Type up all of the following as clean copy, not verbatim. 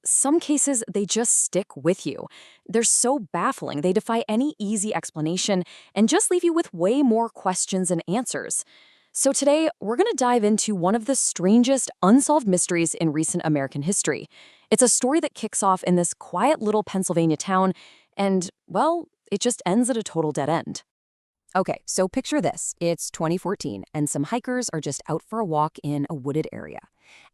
Some cases, they just stick with you. They're so baffling, they defy any easy explanation and just leave you with way more questions and answers. So today, we're going to dive into one of the strangest unsolved mysteries in recent American history. It's a story that kicks off in this quiet little Pennsylvania town, and, well, it just ends at a total dead end. Okay, so picture this. It's 2014, and some hikers are just out for a walk in a wooded area,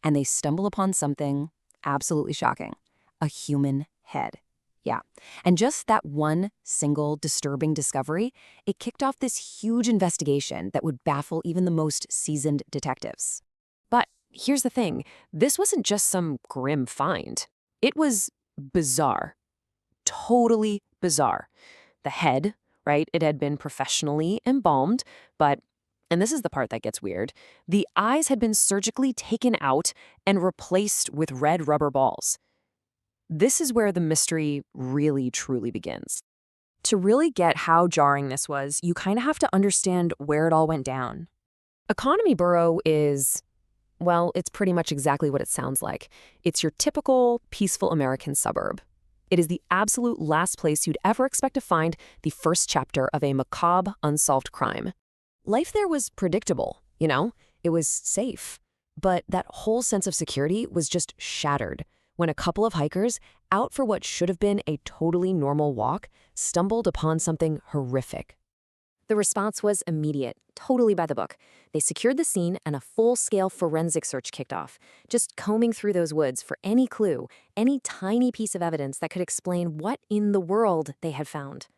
and they stumble upon something absolutely shocking: a human head. Yeah. And just that one single disturbing discovery, it kicked off this huge investigation that would baffle even the most seasoned detectives. But here's the thing, this wasn't just some grim find. It was bizarre. Totally bizarre. The head, right? It had been professionally embalmed, but, and this is the part that gets weird, the eyes had been surgically taken out and replaced with red rubber balls. This is where the mystery really truly begins. To really get how jarring this was, you kind of have to understand where it all went down. Economy Borough is, well, it's pretty much exactly what it sounds like. It's your typical, peaceful American suburb. It is the absolute last place you'd ever expect to find the first chapter of a macabre, unsolved crime. Life there was predictable, it was safe. But that whole sense of security was just shattered when a couple of hikers, out for what should have been a totally normal walk, stumbled upon something horrific. The response was immediate, totally by the book. They secured the scene and a full-scale forensic search kicked off, just combing through those woods for any clue, any tiny piece of evidence that could explain what in the world they had found.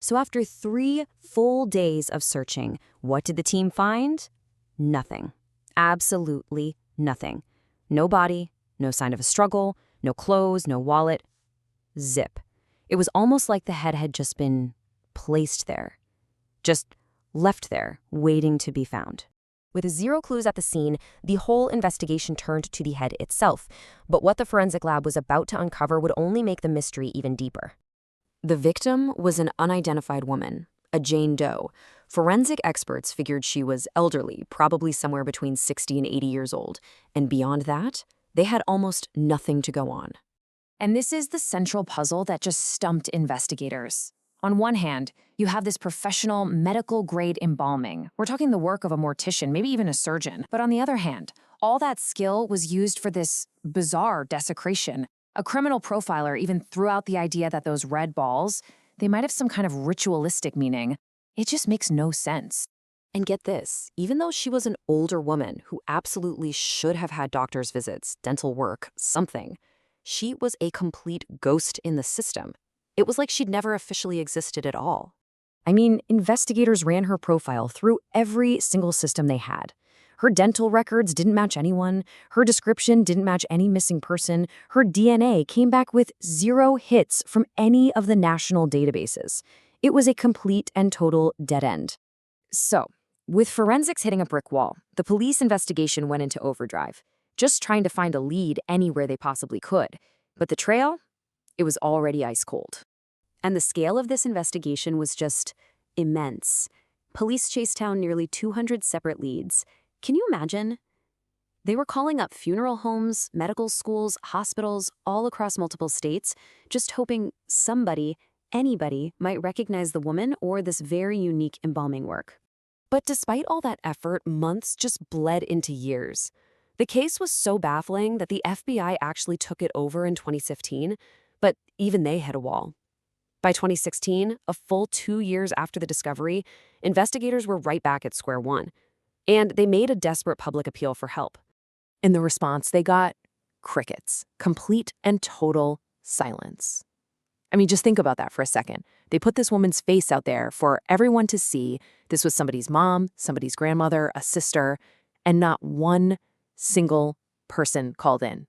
So after 3 full days of searching, what did the team find? Nothing. Absolutely nothing. No body, no sign of a struggle, no clothes, no wallet. Zip. It was almost like the head had just been placed there. Just left there, waiting to be found. With 0 clues at the scene, the whole investigation turned to the head itself. But what the forensic lab was about to uncover would only make the mystery even deeper. The victim was an unidentified woman, a Jane Doe. Forensic experts figured she was elderly, probably somewhere between 60 and 80 years old. And beyond that, they had almost nothing to go on. And this is the central puzzle that just stumped investigators. On one hand, you have this professional medical-grade embalming. We're talking the work of a mortician, maybe even a surgeon. But on the other hand, all that skill was used for this bizarre desecration. A criminal profiler even threw out the idea that those red balls, they might have some kind of ritualistic meaning. It just makes no sense. And get this, even though she was an older woman who absolutely should have had doctor's visits, dental work, something, she was a complete ghost in the system. It was like she'd never officially existed at all. I mean, investigators ran her profile through every single system they had. Her dental records didn't match anyone. Her description didn't match any missing person. Her DNA came back with 0 hits from any of the national databases. It was a complete and total dead end. So, with forensics hitting a brick wall, the police investigation went into overdrive, just trying to find a lead anywhere they possibly could. But the trail? It was already ice cold. And the scale of this investigation was just immense. Police chased down nearly 200 separate leads. Can you imagine? They were calling up funeral homes, medical schools, hospitals, all across multiple states, just hoping somebody, anybody, might recognize the woman or this very unique embalming work. But despite all that effort, months just bled into years. The case was so baffling that the FBI actually took it over in 2015, but even they hit a wall. By 2016, a full 2 years after the discovery, investigators were right back at square one, and they made a desperate public appeal for help. In the response, they got crickets, complete and total silence. I mean, just think about that for a second. They put this woman's face out there for everyone to see. This was somebody's mom, somebody's grandmother, a sister, and not one single person called in.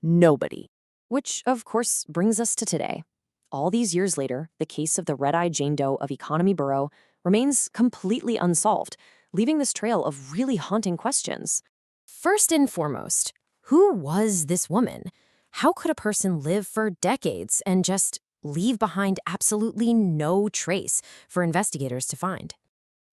Nobody. Which, of course, brings us to today. All these years later, the case of the red-eyed Jane Doe of Economy Borough remains completely unsolved, leaving this trail of really haunting questions. First and foremost, who was this woman? How could a person live for decades and just leave behind absolutely no trace for investigators to find?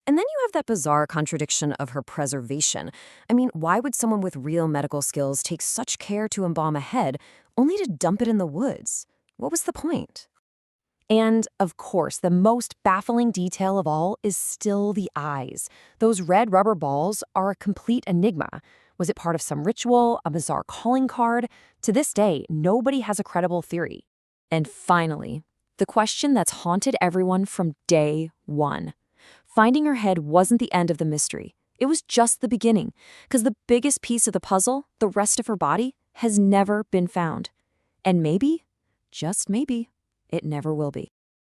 And then you have that bizarre contradiction of her preservation. I mean, why would someone with real medical skills take such care to embalm a head only to dump it in the woods? What was the point? And, of course, the most baffling detail of all is still the eyes. Those red rubber balls are a complete enigma. Was it part of some ritual, a bizarre calling card? To this day, nobody has a credible theory. And finally, the question that's haunted everyone from day one. Finding her head wasn't the end of the mystery. It was just the beginning, because the biggest piece of the puzzle, the rest of her body, has never been found. And maybe, just maybe, it never will be.